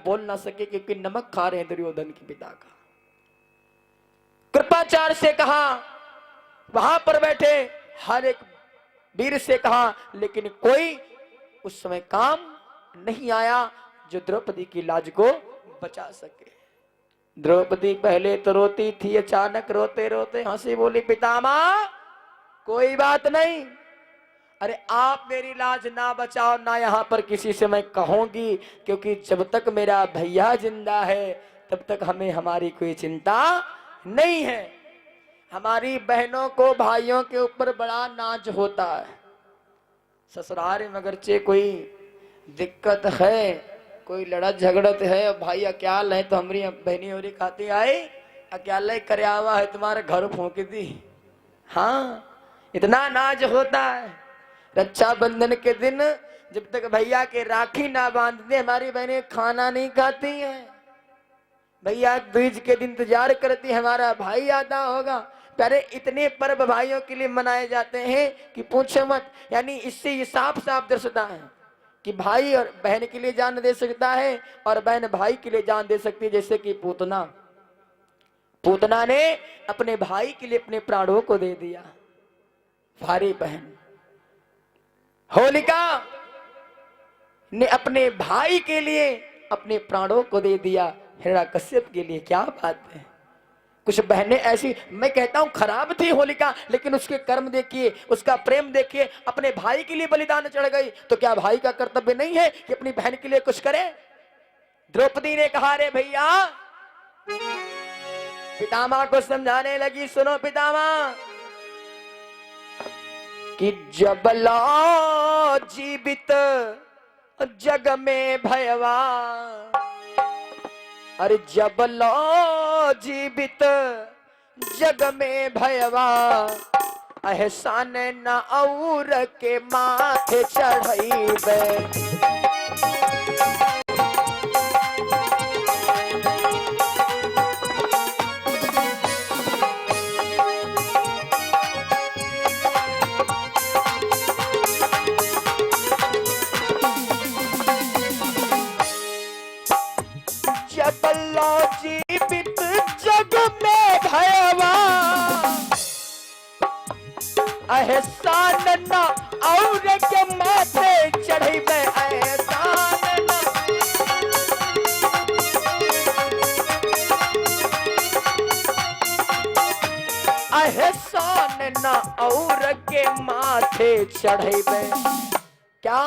बोल ना सके क्योंकि नमक खा रहे हैं दुर्योधन के पिता का। कृपाचार्य से कहा, वहां पर बैठे हर एक वीर से कहा, लेकिन कोई उस समय काम नहीं आया जो द्रौपदी की लाज को बचा सके। द्रौपदी पहले तो रोती थी, अचानक रोते रोते हंसी बोली, पितामह कोई बात नहीं, अरे आप मेरी लाज ना बचाओ ना यहाँ पर किसी से मैं कहूंगी, क्योंकि जब तक मेरा भैया जिंदा है तब तक हमें हमारी कोई चिंता नहीं है। हमारी बहनों को भाइयों के ऊपर बड़ा नाज होता है, ससुराल में अगरचे कोई दिक्कत है, कोई लड़ा झगड़त है, भाई अक्याल है तो हमारी बहनी होरी खाती आई अक्याल करयावा है तुम्हारे घर फूंक दी। हाँ, इतना नाज होता है। रक्षाबंधन के दिन जब तक भैया के राखी ना बांध दे हमारी बहनें खाना नहीं खाती हैं। भैया बीज के दिन इंतजार करती है हमारा भाई आता होगा। प्यारे, इतने पर्व भाइयों के लिए मनाए जाते हैं कि पूछो मत। यानी इससे ये साफ साफ दर्शाता है कि भाई और बहन के लिए जान दे सकता है और बहन भाई के लिए जान दे सकती है। जैसे कि पूतना ने अपने भाई के लिए अपने प्राणों को दे दिया। भारी बहन होलिका ने अपने भाई के लिए अपने प्राणों को दे दिया। हिरण्याकश्यप के लिए क्या बात है। कुछ बहनें ऐसी, मैं कहता हूं खराब थी होलिका, लेकिन उसके कर्म देखिए, उसका प्रेम देखिए, अपने भाई के लिए बलिदान चढ़ गई। तो क्या भाई का कर्तव्य नहीं है कि अपनी बहन के लिए कुछ करे। द्रौपदी ने कहा, रे भैया, पितामह को समझाने लगी, सुनो पितामह, कि जब लो जीवित जग में भयवा, अरे जब लो जीवित जग में भयवा, एहसान न और के माथे चढ़ाइबे। जीवित जग में भयवा, एहसान न और के माथे चढ़ाइबे। एहसान न, एहसान न और के माथे चढ़ाइबे। क्या?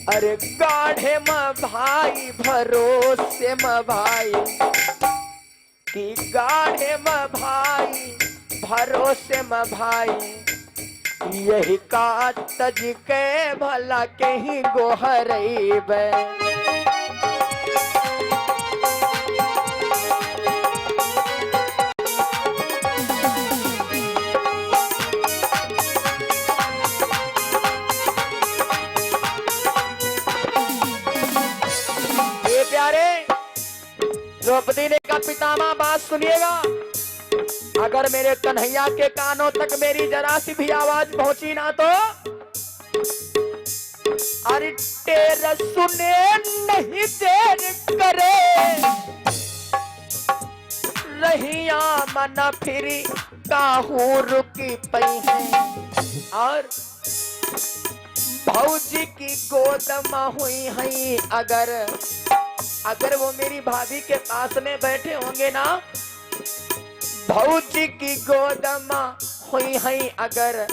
अरे गाढ़े म भाई भरोसे म भाई, कि गाढ़े म भाई भरोसे म भाई, यही का तज के भला के ही गोहरइबे। द्रौपदी ने कहा, पितामह बात सुनिएगा, अगर मेरे कन्हैया के कानों तक मेरी जरा सी भी आवाज पहुंची ना तो अरे तेरा सुने नहीं देर करे, रहिया मन फिरी काहू रुकी पई है। और भौजी की गोद में हुई है, अगर वो मेरी भाभी के पास में बैठे होंगे ना, भौजी की गोद में हुई है अगर,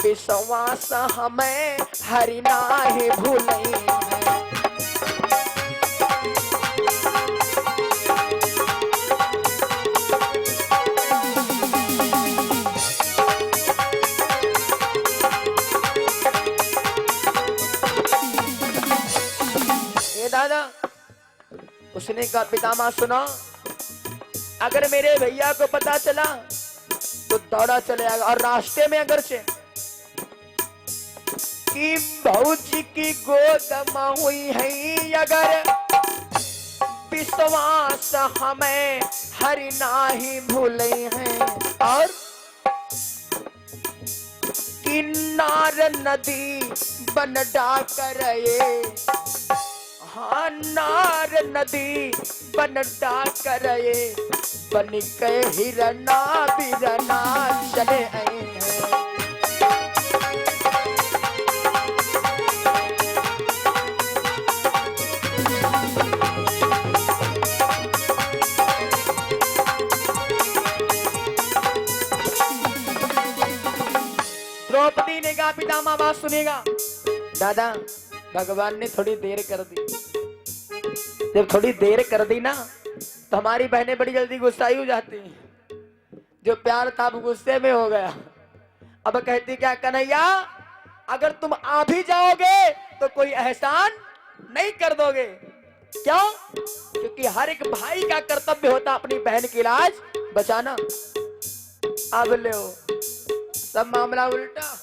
विश्वास हमें हरि नाही भूलई है। ये दादा, उसने कहा, पितामह सुनो, अगर मेरे भैया को पता चला तो दौड़ा चले आएगा। और रास्ते में अगर से कि भौजी की गोद में हुई है अगर, विश्वास हमें हरि नाही भूले हैं। और किन्नार नदी बन डाकर ये हाँ नार नदी बन डाकर बन के हिरना बिरना चले आए हैं। द्रौपदी ने कहा पितामह बात सुनेगा। दादा भगवान ने थोड़ी देर कर दी, जब थोड़ी देर कर दी ना तो हमारी बहनें बड़ी जल्दी गुस्साई हो जाती हैं। जो प्यार था वो गुस्से में हो गया। अब कहती क्या कन्हैया अगर तुम आ भी जाओगे तो कोई एहसान नहीं कर दोगे। क्यों? क्योंकि हर एक भाई का कर्तव्य होता अपनी बहन की लाज बचाना। अब ले सब मामला उल्टा।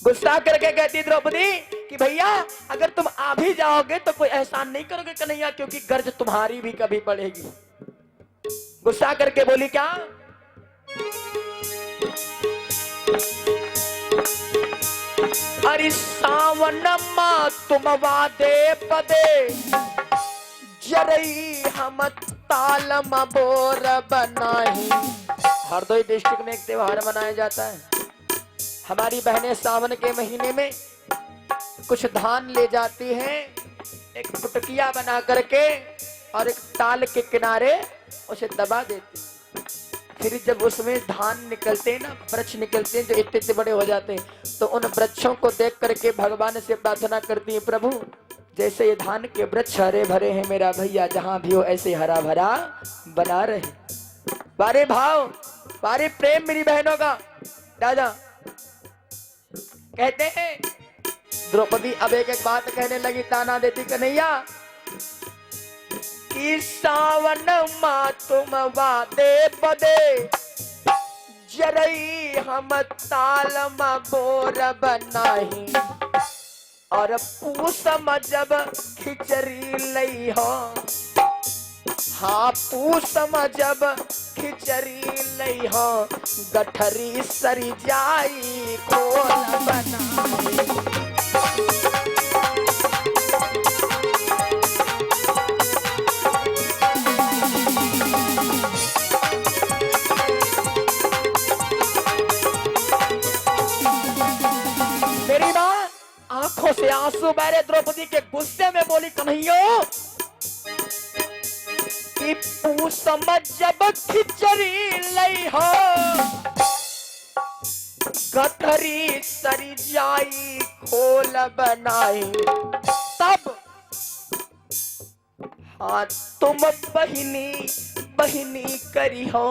गुस्सा करके कहती द्रौपदी कि भैया अगर तुम आ भी जाओगे तो कोई एहसान नहीं करोगे कन्हैया, क्योंकि गर्ज तुम्हारी भी कभी पड़ेगी। गुस्सा करके बोली क्या? अरे सावन मां तुम वादे पदे जरई हम तालम बोर बनाही। हरदोई डिस्ट्रिक्ट में एक त्योहार मनाया जाता है। हमारी बहनें सावन के महीने में कुछ धान ले जाती हैं, एक पुटकिया बना करके और एक ताल के किनारे उसे दबा देती। फिर जब उसमें धान निकलते हैं ना, वृक्ष निकलते हैं जो इतने इतने बड़े हो जाते हैं, तो उन वृक्षों को देख करके भगवान से प्रार्थना करती है, प्रभु जैसे ये धान के वृक्ष हरे भरे हैं, मेरा भैया जहां भी हो ऐसे हरा भरा बना रहे। बारे भाव बारे प्रेम मेरी बहनों का। दादा कहते हैं द्रौपदी अब एक एक बात कहने लगी, ताना देती कन्हैया कि सावन मां तुम वादे बदे जरई हम तालम बोर बनाही। और पूसम जब खिचड़ी लई हो, हाँ पूसम जब खिचड़ी लई हो, गठरी सरी जाई खोल बनाई। मेरी माँ आंखों से आंसू बहरे द्रौपदी के गुस्से में बोली कन्हैया कि पूसम जब खिचड़ी लई हो, गठरी सरी जाई खोल बनाई। तब हाँ तुम बहिनी बहिनी करी हो,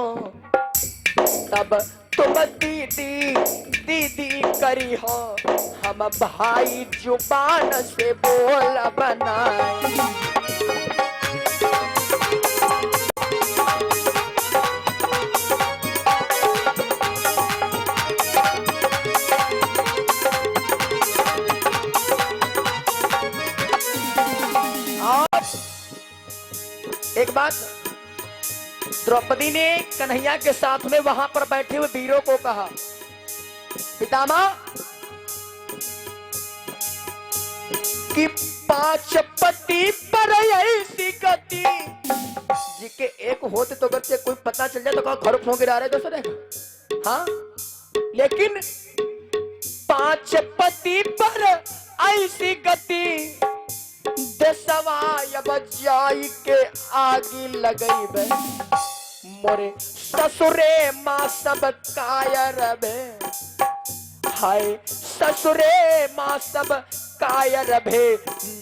तब तुम दीदी दीदी करी हो, हम भाई जुबान से बोल बनाए। एक बात द्रौपदी ने कन्हैया के साथ में वहां पर बैठे हुए वीरों को कहा, पितामह कि पांच पति पर ऐसी गति जी के एक होते तो बच्चे कोई पता चल जाए तो कहा घर फों गिरा रहे दूसरे। हाँ लेकिन पांच पति पर ऐसी गति दसवाय बजाई के आगी लगई बे, मोरे ससुरे माँ सब कायर बे, हाय ससुरे माँ सब कायर बे,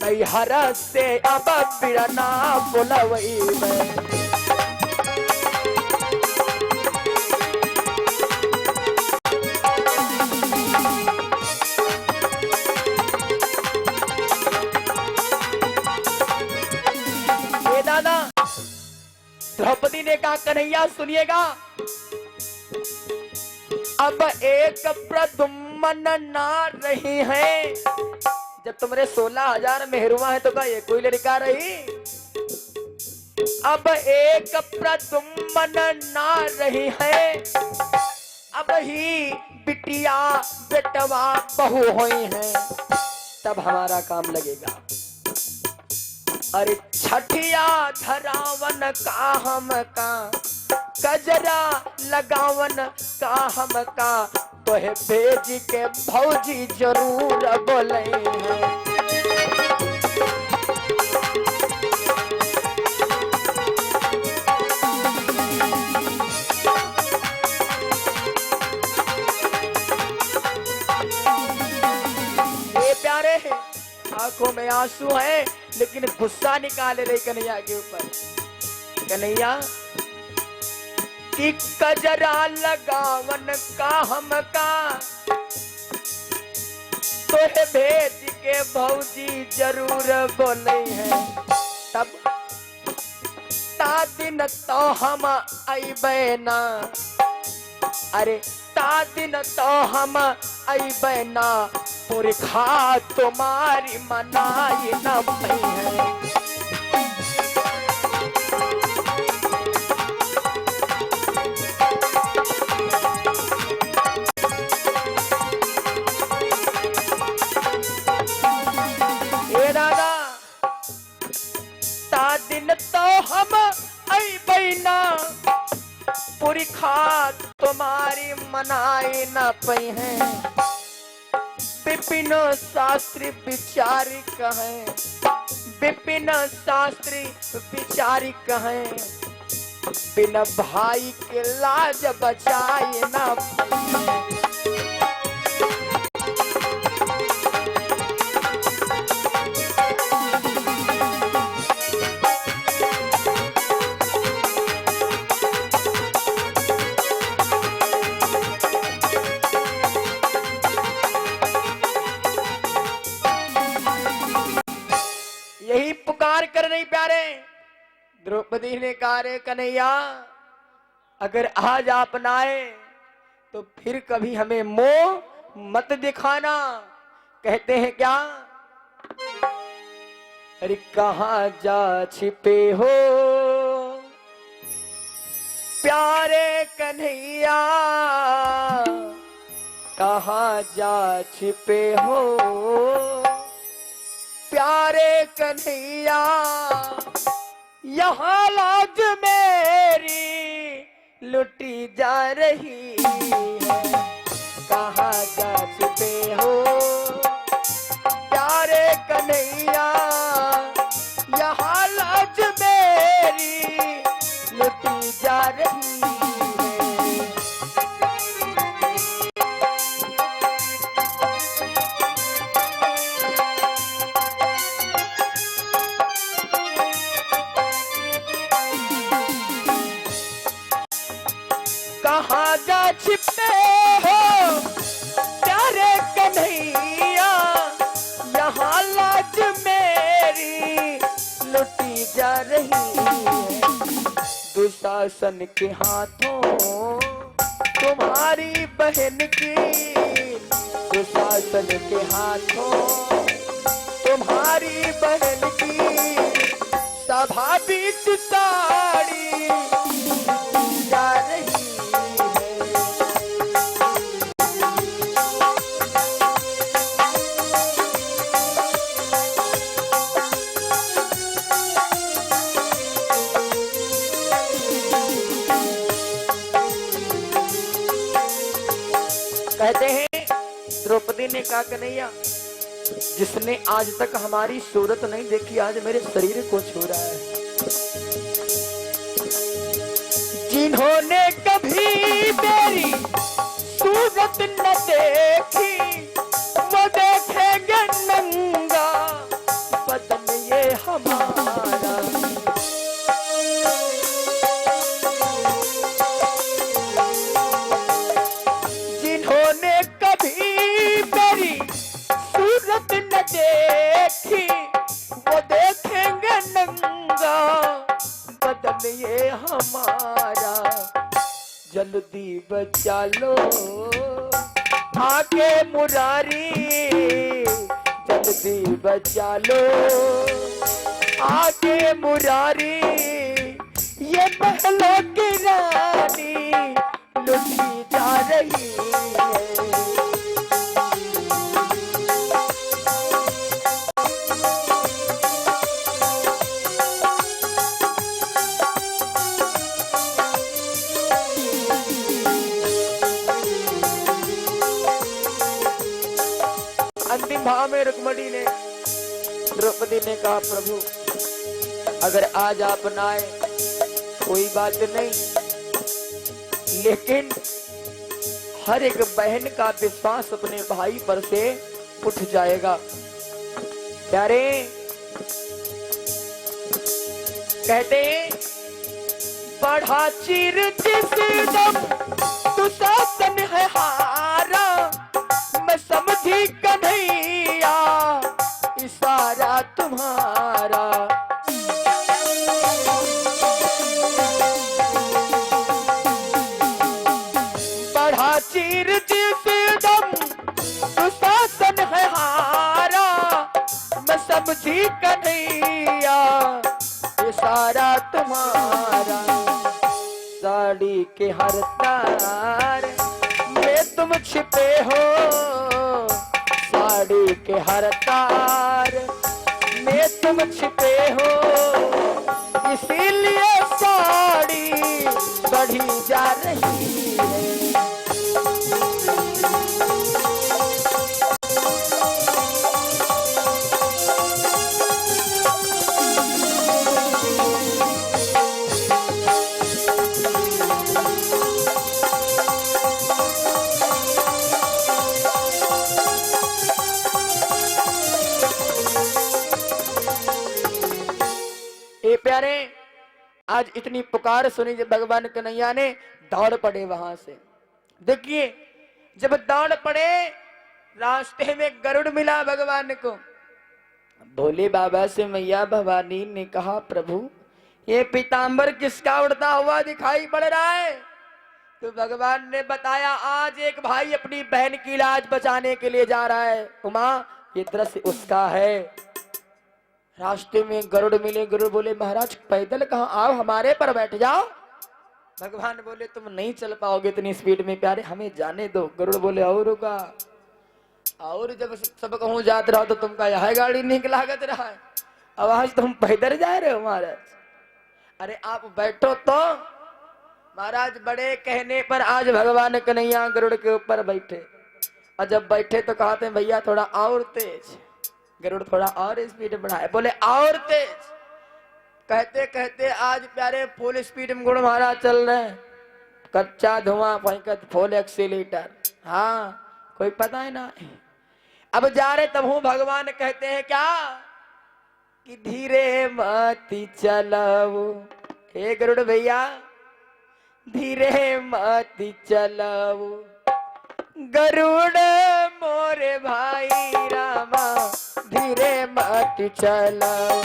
नैहर से अब बिरना बुलवई बे। द्रौपदी ने कहा कन्हैया सुनिएगा, अब एक प्रदुम्न ना रही है। जब तुम्हारे 16,000 मेहरुआ है तो क्या ये कोई लड़का रही? अब एक प्रदुम्न ना रही है, अब ही बिटिया बेटवा बहू हुई है, तब हमारा काम लगेगा। अरे छठिया धरावन का हम का, गजरा लगावन का हम का, तो है भेज के भौजी जरूर बोले हैं। ये प्यारे हैं, आंखों में आंसू है लेकिन गुस्सा निकाले रही कन्हैया के ऊपर। कन्हैया कि कजरा लगावन का हम का, तो है भेज के भौजी जरूर बोले हैं। तब ता दिन तो हम अइबे ना, अरे ता दिन तो हम अइबे ना, पुरखा तुम्हारी मनाई न पई है। ए दादा ता दिन तो हम अइबे ना, पुरखा तुम्हारी मनाई न पई है। विपिन शास्त्री विचारी कहें, विपिन शास्त्री विचारी कहें, बिन भाई के लाज बचाए न। यही पुकार कर नहीं प्यारे, द्रौपदी ने कहा रे कन्हैया, अगर आज आप ना आए तो फिर कभी हमें मोह मत दिखाना। कहते हैं क्या, अरे कहाँ जा छिपे हो प्यारे कन्हैया, कहाँ जा छिपे हो प्यारे कन्हैया, यहाँ लाज मेरी लुटी जा रही है। कहाँ जा छिपे हो प्यारे कन्हैया, यहाँ लाज मेरी लुटी जा रही है। कहाँ जा छिपे हो प्यारे कन्हैया, यहाँ लाज मेरी लुटी जा रही है। दुशासन के हाथों तुम्हारी बहन की, दुशासन के हाथों तुम्हारी बहन की, सभा बीच साड़ी जा रही। कहते हैं द्रौपदी ने कहा कन्हैया, जिसने आज तक हमारी सूरत नहीं देखी आज मेरे शरीर को छू रहा है। जिन्होंने कभी मेरी सूरत न देखी, वो देखेंगे नंगा बदन ये हमारा। जिन्होंने कभी मेरी सूरत न देखी, वो देखेंगे नंगा बदन ये हमारा। जल्दी बचा लो आके मुरारी, जल्दी बचा लो आके मुरारी, ये महलों की रानी लुटी जा रही है। में रुक्मणी ने, द्रौपदी ने कहा प्रभु अगर आज आप न आए कोई बात नहीं, लेकिन हर एक बहन का विश्वास अपने भाई पर से उठ जाएगा। प्यारे कहते बढ़ा चीर जिस दम दुशासन है हारा, मैं समझी कन्हैया इशारा तुम्हारा। बढ़ा चीर जिस दम दुशासन है हारा, मैं समझी कन्हैया इशारा तुम्हारा। साड़ी के हर तार में तुम छिपे हो, साड़ी के हर तार में तुम छिपे हो, इसीलिए साड़ी बढ़ी जा रही है। प्यारे आज इतनी पुकार सुनी जब भगवान कन्हैया ने दौड़ पड़े वहां से। देखिए जब दौड़ पड़े रास्ते में गरुड़ मिला भगवान को। भोले बाबा से मैया भवानी ने कहा प्रभु ये पीतांबर किसका उड़ता हुआ दिखाई पड़ रहा है? तो भगवान ने बताया आज एक भाई अपनी बहन की लाज बचाने के लिए जा रहा है। उमा ये दृश्य उसका है। रास्ते में गरुड़ मिले। गरुड़ बोले महाराज पैदल कहाँ, आओ हमारे पर बैठ जाओ। भगवान बोले तुम नहीं चल पाओगे इतनी स्पीड में प्यारे, हमें जाने दो। गरुड़ बोले और रुका, और जब सब कहूँ जात रहो तो तुमका यह गाड़ी नहीं लागत रहा है, अब आज तुम पैदल जा रहे हो महाराज। अरे आप बैठो तो। महाराज बड़े कहने पर आज भगवान कन्हैया गरुड़ के ऊपर बैठे, और जब बैठे तो कहते हैं भैया थोड़ा और तेज। गरुड़ थोड़ा और स्पीड बढ़ाए, बोले और तेज। कहते कहते आज प्यारे फुल स्पीड में गुड़ महाराज चल रहे हैं। कच्चा धुआं फेंकत फुल एक्सीलेटर। हाँ कोई पता है ना। अब जा रहे तब हूँ भगवान कहते हैं क्या कि धीरे मती चलाओ। हे गरुड़ भैया धीरे मती चलाओ, गरुड़ मोरे भाई रामा धीरे मत चलाओ।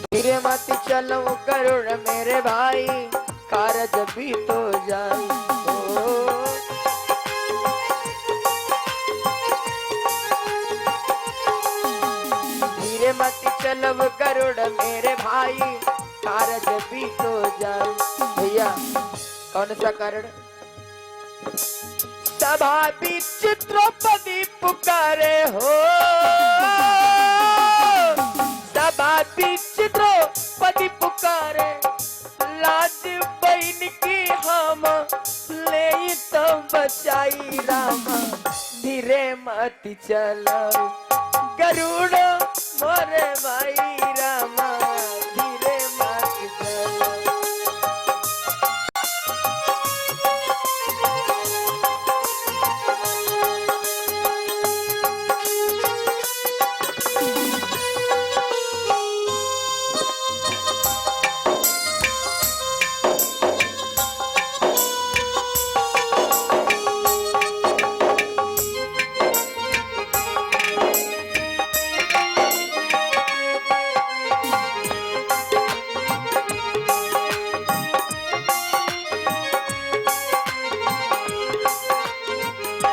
धीरे मत चलो गरुड़ मेरे भाई, कारज भी तो जाए। मत चलब गरुड़ मेरे भाई, कारज भी तो जाए। भैया कौन सा कारण? सभा बीच द्रौपदी पुकारे हो, सभा बीच द्रौपदी पुकारे, लाज बहन की हम ले तो बचाई रामा धीरे मत चलो गरुड़ मोरे भाई रामा धीरे मत चलो।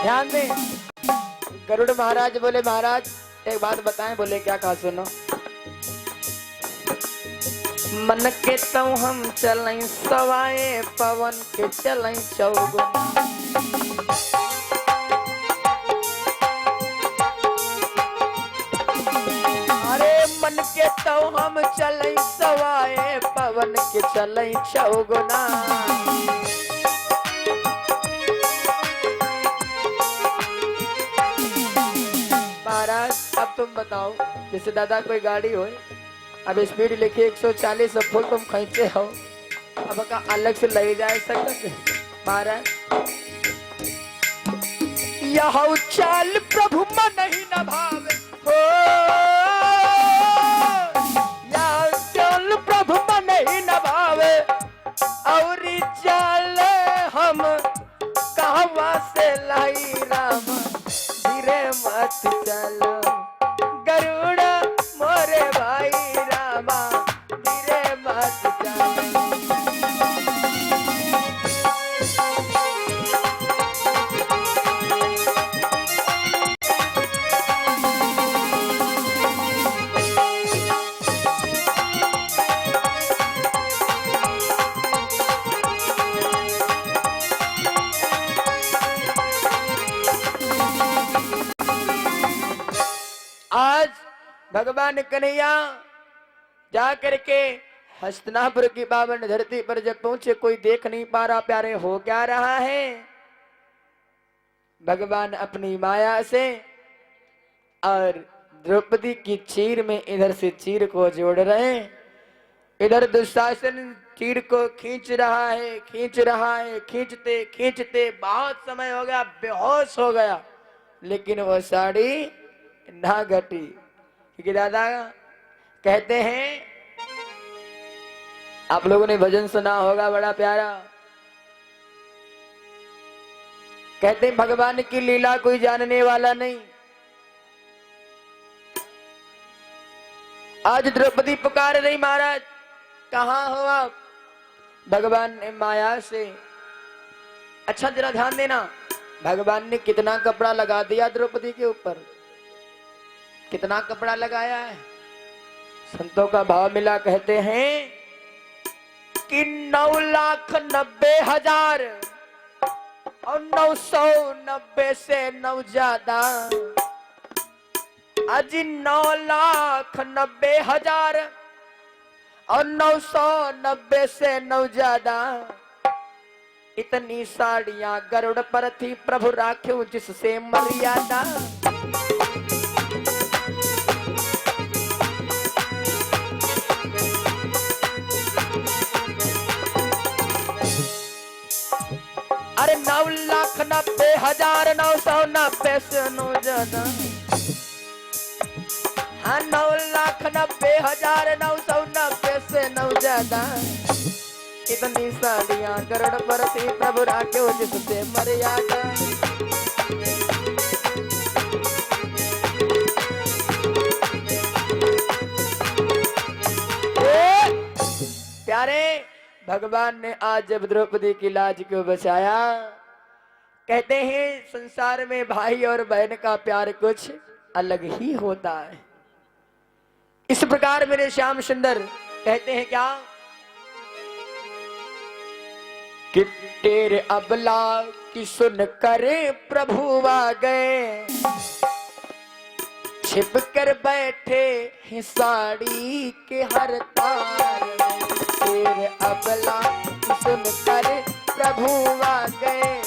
ध्यान दें। गरुड़ महाराज बोले महाराज एक बात बताएं। बोले क्या? कहा सुनो। मन के तो हम चलें सवाए, पवन के चलें चौगुन। अरे मन के तो हम चलई सवाए पवन के चलई चौगुना। महाराज अब तुम बताओ, जैसे दादा कोई गाड़ी हो, अब स्पीड लिखी 140 फुल तुम खींचे हो, अब का अलग से ले जाए सकते महाराज। यह चाल प्रभु मन ही न भावे हो, यह चाल प्रभु मन ही न भावे, और चाल हम कहवा से लाई राम, धीरे मत चलो गरुड़ मोरे भाई रामा, धीरे मत चलो। आज भगवान कन्हैया जा करके हस्तिनापुर की पावन धरती पर जब पहुंचे, कोई देख नहीं पा रहा प्यारे हो क्या रहा है। भगवान अपनी माया से और द्रौपदी की चीर में इधर से चीर को जोड़ रहे हैं, इधर दुशासन चीर को खींच रहा है, खींच रहा है, खींचते खींचते बहुत समय हो गया, बेहोश हो गया, लेकिन वो साड़ी ना घटी। क्योंकि दादा कहते हैं, आप लोगों ने भजन सुना होगा बड़ा प्यारा, कहते हैं भगवान की लीला कोई जानने वाला नहीं। आज द्रौपदी पुकार रही, महाराज कहाँ हो आप? भगवान ने माया से, अच्छा जरा ध्यान देना, भगवान ने कितना कपड़ा लगा दिया द्रौपदी के ऊपर, कितना कपड़ा लगाया है। संतों का भाव मिला, कहते हैं कि 9,90,000 और 990 से 9 ज्यादा, आज 9,90,000 और 990 से 9 ज्यादा, इतनी साड़ियां गरुड़ पर थी, प्रभु राख्यो जिससे मर्यादा। अरे 9,90,000 990 से 9 ज्यादा, हाँ 9,90,000 990 से 9 ज्यादा, इतनी साड़ियां गरुड़ पर थी, प्रभु राख्यो जिससे मर्यादा। प्यारे भगवान ने आज जब द्रौपदी की लाज को बचाया, कहते हैं संसार में भाई और बहन का प्यार कुछ अलग ही होता है। इस प्रकार मेरे श्याम सुंदर कहते हैं क्या कि तेरे अबला की सुन कर प्रभु आ गए, छिप कर बैठे हैं साड़ी के हर तार में, तेरे अबला की सुन कर प्रभु आ गए,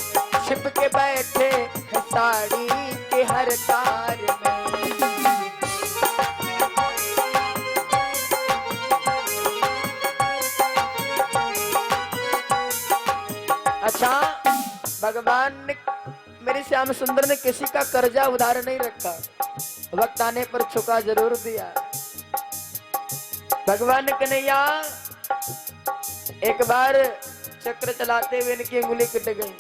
छिप के बैठे हैं साड़ी के हर तार में। अच्छा, भगवान ने मेरे श्याम सुंदर ने किसी का कर्जा उधार नहीं रखा, वक्त आने पर चुका जरूर दिया। भगवान कन्हैया एक बार चक्र चलाते हुए इनकी उंगली कट गई,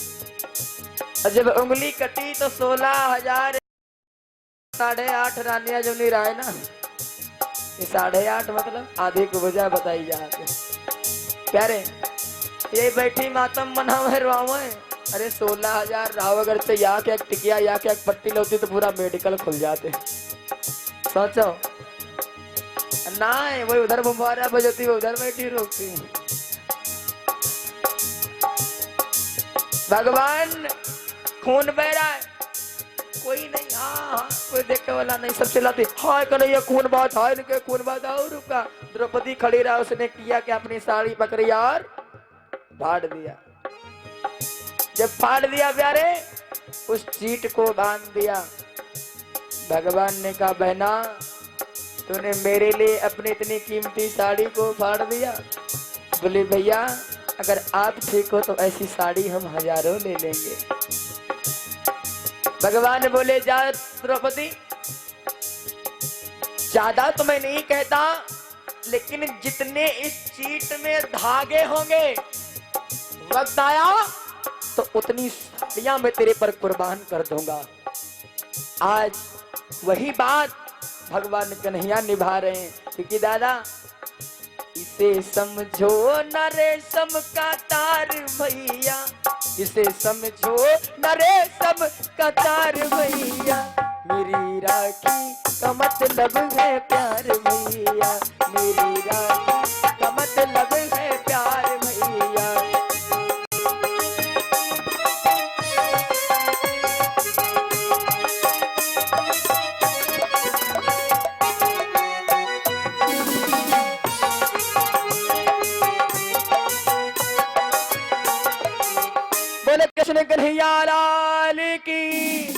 और जब उंगली कटी तो 16,000 8.5 रानिया जो नहीं रहा है ना, ये 8.5 मतलब आधे को वजह बताई जाते प्यारे, ये बैठी मातम मनावे रोवे। अरे 16,000 राव अगर से या क्या टिकिया या क्या पट्टी लोती तो पूरा मेडिकल खुल जाते। सोचो ना, वही उधर बुम्बारा बजती वो उधर बैठी रोकती। भगवान खून बह रहा है, कोई नहीं, हाँ कोई देखने वाला नहीं, सब चिल्लाते हाय कन्हैया कौन बात, हाय इनके कौन बात, आओ रुका। द्रौपदी खड़ी रहा, उसने किया कि अपनी साड़ी पकड़ी और फाड़ दिया। जब फाड़ दिया प्यारे, उस चीट को बांध दिया। भगवान ने कहा बहना तूने मेरे लिए अपनी इतनी कीमती साड़ी को फाड़ दिया। बोले भैया अगर आप ठीक हो तो ऐसी साड़ी हम हजारों ले लेंगे। भगवान बोले जा द्रौपदी, ज्यादा तो मैं नहीं कहता, लेकिन जितने इस चीट में धागे होंगे वक्त आया तो उतनी साड़ियां मैं तेरे पर कुर्बान कर दूंगा। आज वही बात भगवान कन्हैया निभा रहे हैं, क्योंकि दादा इसे समझो न रेशम का तार भैया, इसे समझो न रेशम का तार भैया, मेरी राखी का मतलब है प्यार भैया, मेरी राखी का मतलब है प्यार भैया। बोले कृष्ण कन्हैया लाल की।